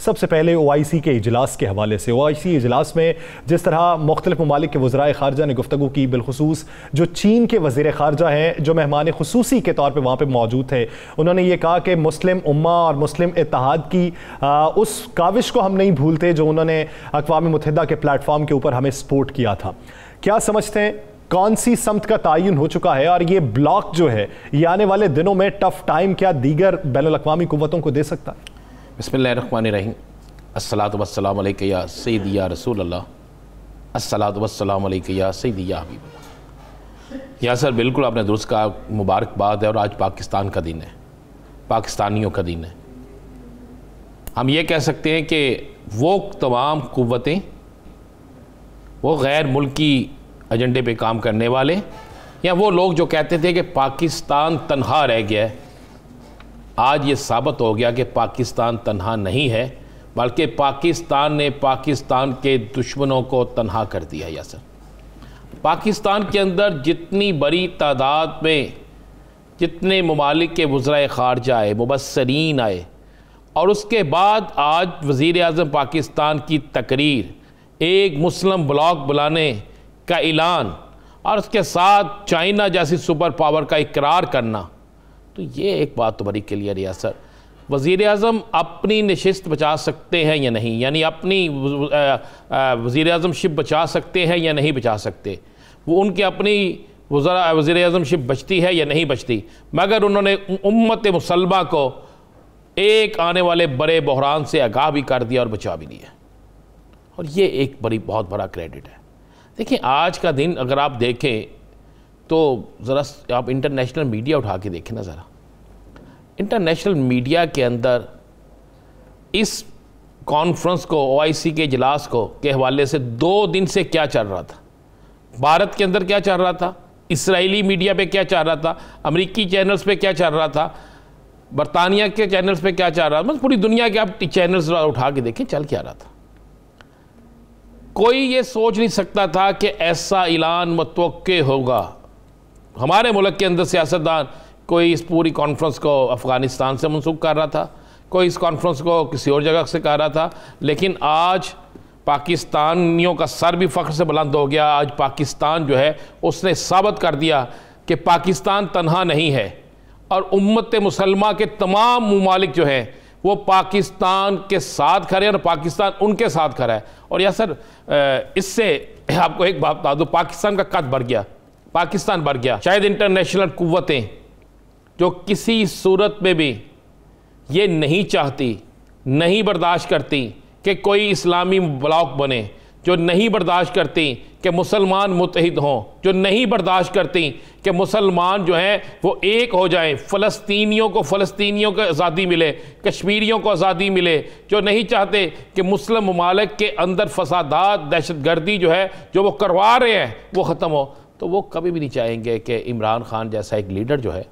सबसे पहले OIC के इजलास के हवाले से। OIC इजलास में जिस तरह मुख्तलिफ ममालिक के वज़राए ख़ारजा ने गुफ्तगू की, बिलखुसूस जो चीन के वज़ीर ख़ारजा हैं जो मेहमान खुसूसी के तौर पर वहाँ पर मौजूद थे, उन्होंने ये कहा कि मुस्लिम उम्मा और मुस्लिम इत्तेहाद की उस काविश को हम नहीं भूलते जो उन्होंने अक़वाम मुत्तहिदा के प्लेटफॉर्म के ऊपर हमें सपोर्ट किया था। क्या समझते हैं कौन सी समत का तयन हो चुका है और ये ब्लॉक जो है ये आने वाले दिनों में टफ टाइम क्या दीगर बैनुल अक़वामी कुव्वतों को दे सकता है? बिस्मिल्लाहिर्रहमानिर्रहीम। अस्सलातु वस्सलामु अलैका या सय्यदी या रसूल अल्लाह, अस्सलातु वस्सलामु अलैका या सय्यदी या हबीब अल्लाह। या सर बिल्कुल आपने दुरुस्त कहा, मुबारकबाद है। और आज पाकिस्तान का दिन है, पाकिस्तानियों का दिन है। हम ये कह सकते हैं कि वो तमाम कुव्वतें, वो गैर मुल्की एजेंडे पे काम करने वाले, या वो लोग जो कहते थे कि पाकिस्तान तन्हा रह गया है, आज ये साबित हो गया कि पाकिस्तान तन्हा नहीं है, बल्कि पाकिस्तान ने पाकिस्तान के दुश्मनों को तन्हा कर दिया। या सर पाकिस्तान के अंदर जितनी बड़ी तादाद में जितने ममालिक के वज़राए ख़ारजा आए, मुबस्सरीन आए, और उसके बाद आज वज़ीर आज़म पाकिस्तान की तकरीर, एक मुस्लिम ब्लॉक बुलाने का ऐलान, और उसके साथ चाइना जैसी सुपर पावर का इकरार करना, तो ये एक बात तो बड़ी क्लियर है सर। वज़ीर आज़म अपनी नशिस्त बचा सकते हैं या नहीं, यानी अपनी वज़ीर आज़मशिप बचा सकते हैं या नहीं बचा सकते, वो उनकी अपनी वज़ीर आज़मशिप बचती है या नहीं बचती, मगर उन्होंने उम्मत मुसलमा को एक आने वाले बड़े बहरान से आगाह भी कर दिया और बचा भी लिया, और ये एक बहुत बड़ा क्रेडिट है। देखिए आज का दिन अगर आप देखें तो ज़रा आप इंटरनेशनल मीडिया उठा के देखें ना ज़रा, इंटरनेशनल मीडिया के अंदर इस कॉन्फ्रेंस को, OIC के इजलास को के हवाले से 2 दिन से क्या चल रहा था, भारत के अंदर क्या चल रहा था, इसराइली मीडिया पे क्या चल रहा था, अमेरिकी चैनल्स पे क्या चल रहा था, बरतानिया के चैनल्स पे क्या चल रहा था, मतलब पूरी दुनिया के आप चैनल्स उठा के देखें चल क्या रहा था। कोई ये सोच नहीं सकता था कि ऐसा ऐलान मुतवक्के होगा। हमारे मुल्क के अंदर सियासतदान कोई इस पूरी कॉन्फ्रेंस को अफ़गानिस्तान से मनसूब कर रहा था, कोई इस कॉन्फ्रेंस को किसी और जगह से कर रहा था, लेकिन आज पाकिस्तानियों का सर भी फ़ख्र से बुलंद हो गया। आज पाकिस्तान जो है उसने साबित कर दिया कि पाकिस्तान तन्हा नहीं है, और उम्मत मुसलमा के तमाम ममालिक जो हैं वो पाकिस्तान के साथ खड़े हैं और पाकिस्तान उनके साथ खड़ा है। और या सर इससे आपको एक बात बता दूँ, पाकिस्तान का कद बढ़ गया, पाकिस्तान बढ़ गया। शायद इंटरनेशनल कुव्वतें जो किसी सूरत में भी ये नहीं चाहती, नहीं बर्दाश्त करती कि कोई इस्लामी ब्लॉक बने, जो नहीं बर्दाश्त करती कि मुसलमान मुत्तहिद हों, जो नहीं बर्दाश्त करती कि मुसलमान जो हैं वो एक हो जाएं, फ़लस्तीनियों को आज़ादी मिले, कश्मीरियों को आज़ादी मिले, जो नहीं चाहते कि मुस्लिम ममालिक के अंदर फसादात, दहशतगर्दी जो है जो वो करवा रहे हैं वो ख़त्म हो, तो वो कभी भी नहीं चाहेंगे कि इमरान खान जैसा एक लीडर जो है,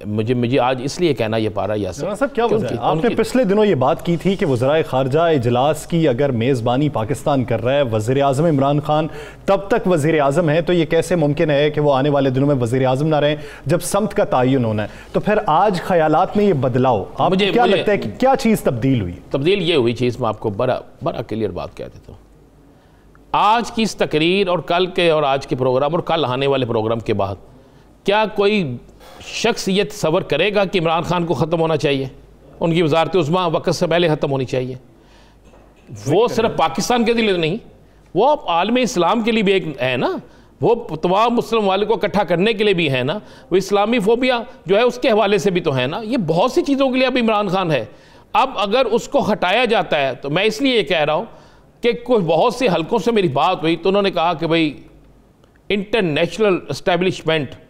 मुझे आज इसलिए कहना ये पा रहा है साहब क्या वजह है? आपने पिछले दिनों ये बात की थी कि वज़राए ख़ारजा इजलास की अगर मेज़बानी पाकिस्तान कर रहा है वज़ीर आज़म इमरान खान तब तक वज़ीर आज़म है, तो ये कैसे मुमकिन है कि वो आने वाले दिनों में वज़ीर आज़म ना रहें जब समत का तयन होना है? तो फिर आज ख़यालात में ये बदलाव, आपको क्या लगता है कि क्या चीज़ तब्दील हुई? तब्दील ये हुई चीज़, मैं आपको बड़ा क्लियर बात कह देता हूँ। आज की इस तकरीर और कल के और आज के प्रोग्राम और कल आने वाले प्रोग्राम के बाद क्या कोई शख्स ये तसव्वुर करेगा कि इमरान खान को ख़त्म होना चाहिए, उनकी वज़ारत उज़्मा वक़्त से पहले ख़त्म होनी चाहिए? वो सिर्फ पाकिस्तान के लिए नहीं, वो आलम इस्लाम के लिए भी एक है ना, वो तमाम मुस्लिम वाले को इकट्ठा करने के लिए भी है ना, वो इस्लामी फोबिया जो है उसके हवाले से भी तो है ना, ये बहुत सी चीज़ों के लिए अब इमरान खान है। अब अगर उसको हटाया जाता है तो मैं इसलिए ये कह रहा हूँ कि कुछ बहुत से हलकों से मेरी बात हुई तो उन्होंने कहा कि भाई इंटरनेशनल एस्टेब्लिशमेंट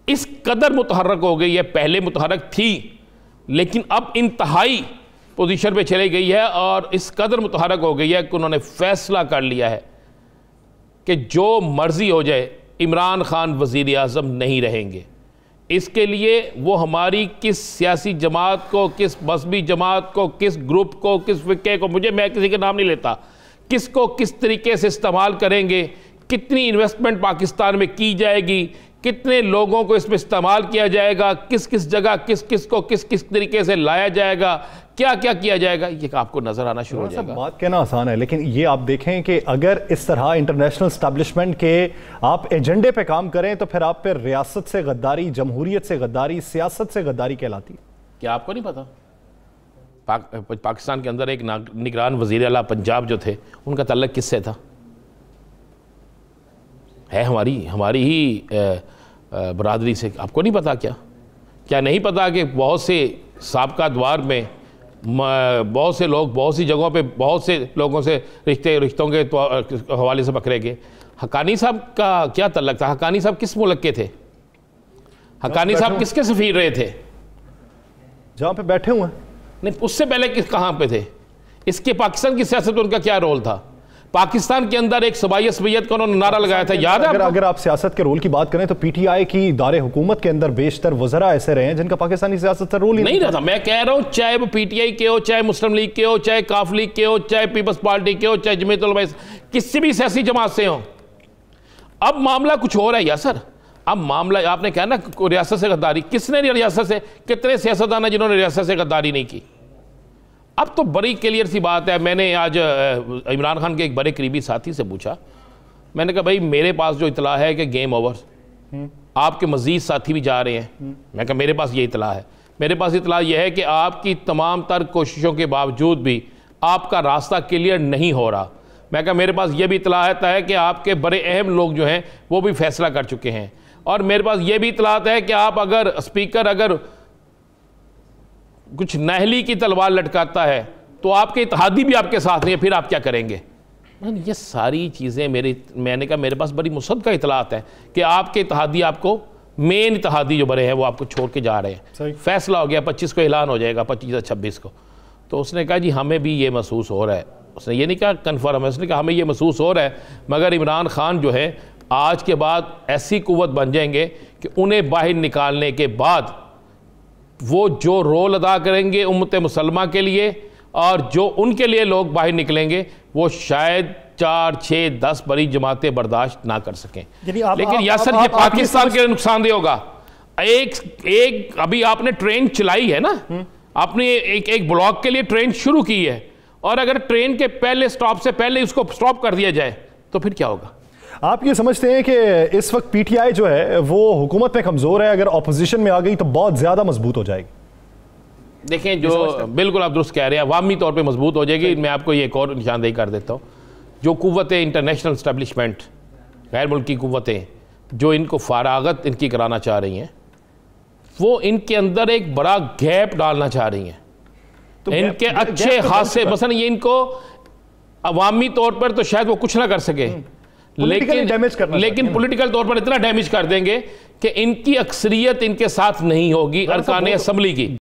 इस कदर मुतहर्रक हो गई है, पहले मुतहर्रक थी लेकिन अब इंतहाई पोजीशन पे चली गई है और इस कदर मुतहर्रक हो गई है कि उन्होंने फैसला कर लिया है कि जो मर्जी हो जाए इमरान खान वज़ीर आज़म नहीं रहेंगे। इसके लिए वो हमारी किस सियासी जमात को, किस मजहबी जमात को, किस ग्रुप को, किस फ़िक़े को, मैं किसी के नाम नहीं लेता, किसको किस तरीके से इस्तेमाल करेंगे, कितनी इन्वेस्टमेंट पाकिस्तान में की जाएगी, कितने लोगों को इसमें इस्तेमाल किया जाएगा, किस किस जगह किस किस को किस किस तरीके से लाया जाएगा, क्या क्या किया जाएगा, ये आपको नजर आना शुरू हो जाएगा। बात कहना आसान है, लेकिन ये आप देखें कि अगर इस तरह इंटरनेशनल एस्टैब्लिशमेंट के आप एजेंडे पे काम करें तो फिर आप पे रियासत से गद्दारी, जमहूरियत से गद्दारी, सियासत से गद्दारी कहलाती है। क्या आपको नहीं पता पाकिस्तान के अंदर एक निगरान वज़ीर आला पंजाब जो थे, उनका तल्लुक किससे था? है हमारी ही बरादरी से। आपको नहीं पता? क्या नहीं पता कि बहुत से साबका द्वार में बहुत से लोग बहुत सी जगहों पे बहुत से लोगों से रिश्तों के हवाले से पकड़े गए। हक्कानी साहब का क्या तल्लुक था? हक्कानी साहब किस मुल्क के थे? हक्कानी साहब किसके सफीर रहे थे? जहाँ पे बैठे हुए हैं। नहीं, उससे पहले कहाँ पे थे? इसके पाकिस्तान की सियासत में उनका क्या रोल था? पाकिस्तान के अंदर एक सबायत का उन्होंने नारा लगाया था, याद है? अगर आप सियासत के रोल की बात करें तो पीटीआई की दारे हुकूमत के अंदर बेशतर वज़रा ऐसे रहे हैं जिनका पाकिस्तानी सियासत से रोल ही नहीं रहा। मैं कह रहा हूं, चाहे वो पीटीआई के हो, चाहे मुस्लिम लीग के हो, चाहे काफ लीग के हो, चाहे पीपल्स पार्टी के हो, चाहे जमीयत उलमा, किसी भी सियासी जमात से हो। अब मामला कुछ और है यासर। अब मामला आपने कहा ना रियासत से गद्दारी, किसने रियासत से, कितने सियासतदान हैं जिन्होंने रियासत से गद्दारी नहीं की? अब तो बड़ी क्लियर सी बात है। मैंने आज इमरान खान के एक बड़े करीबी साथी से पूछा, मैंने कहा भाई मेरे पास जो इतला है कि गेम ओवर, आपके मजीद साथी भी जा रहे हैं। मैं कहा मेरे पास ये इतला है, मेरे पास इतला यह है कि आपकी तमाम तर कोशिशों के बावजूद भी आपका रास्ता क्लियर नहीं हो रहा। मैं कहा मेरे पास ये भी इतला है कि आपके बड़े अहम लोग जो हैं वो भी फैसला कर चुके हैं, और मेरे पास ये भी इतलात है कि आप अगर स्पीकर अगर कुछ नहली की तलवार लटकाता है तो आपके इत्तेहादी भी आपके साथ नहीं है, फिर आप क्या करेंगे? ये सारी चीज़ें मैंने कहा मेरे पास बड़ी मुसद्दका इतलात है कि आपके इत्तेहादी, आपको मेन इत्तेहादी जो बड़े हैं वो आपको छोड़ के जा रहे हैं। फैसला हो गया, 25 को ऐलान हो जाएगा, 25 या 26 को। तो उसने कहा जी हमें भी ये महसूस हो रहा है। उसने ये नहीं कहा कन्फर्म है, उसने कहा हमें ये महसूस हो रहा है, मगर इमरान खान जो है आज के बाद ऐसी कुव्वत बन जाएंगे कि उन्हें बाहर निकालने के बाद वो जो रोल अदा करेंगे उम्मत मुसलमा के लिए, और जो उनके लिए लोग बाहर निकलेंगे, वो शायद 4, 6, 10 बड़ी जमातें बर्दाश्त ना कर सकें। लेकिन यासर ये पाकिस्तान के लिए नुकसानदेह होगा। एक अभी आपने ट्रेन चलाई है ना, आपने एक ब्लॉक के लिए ट्रेन शुरू की है, और अगर ट्रेन के पहले स्टॉप से पहले उसको स्टॉप कर दिया जाए तो फिर क्या होगा? आप ये समझते हैं कि इस वक्त पीटीआई जो है वो हुकूमत में कमजोर है, अगर ऑपोजिशन में आ गई तो बहुत ज्यादा मजबूत हो जाएगी? देखें, जो बिल्कुल आप दुरुस्त कह रहे हैं, अवामी तौर पे मजबूत हो जाएगी। मैं आपको ये एक और निशानदेही कर देता हूँ, जो कुव्वतें इंटरनेशनल इस्टेब्लिशमेंट, गैर मुल्की कुव्वतें जो इनको फरागत इनकी कराना चाह रही हैं, वो इनके अंदर एक बड़ा गैप डालना चाह रही हैं। तो इनके अच्छे खासे मसलन ये इनको अवामी तौर पर तो शायद वो कुछ ना कर सके, लेकिन पॉलिटिकल तौर पर इतना डैमेज कर देंगे कि इनकी अक्सरियत इनके साथ नहीं होगी अरकान असेंबली की।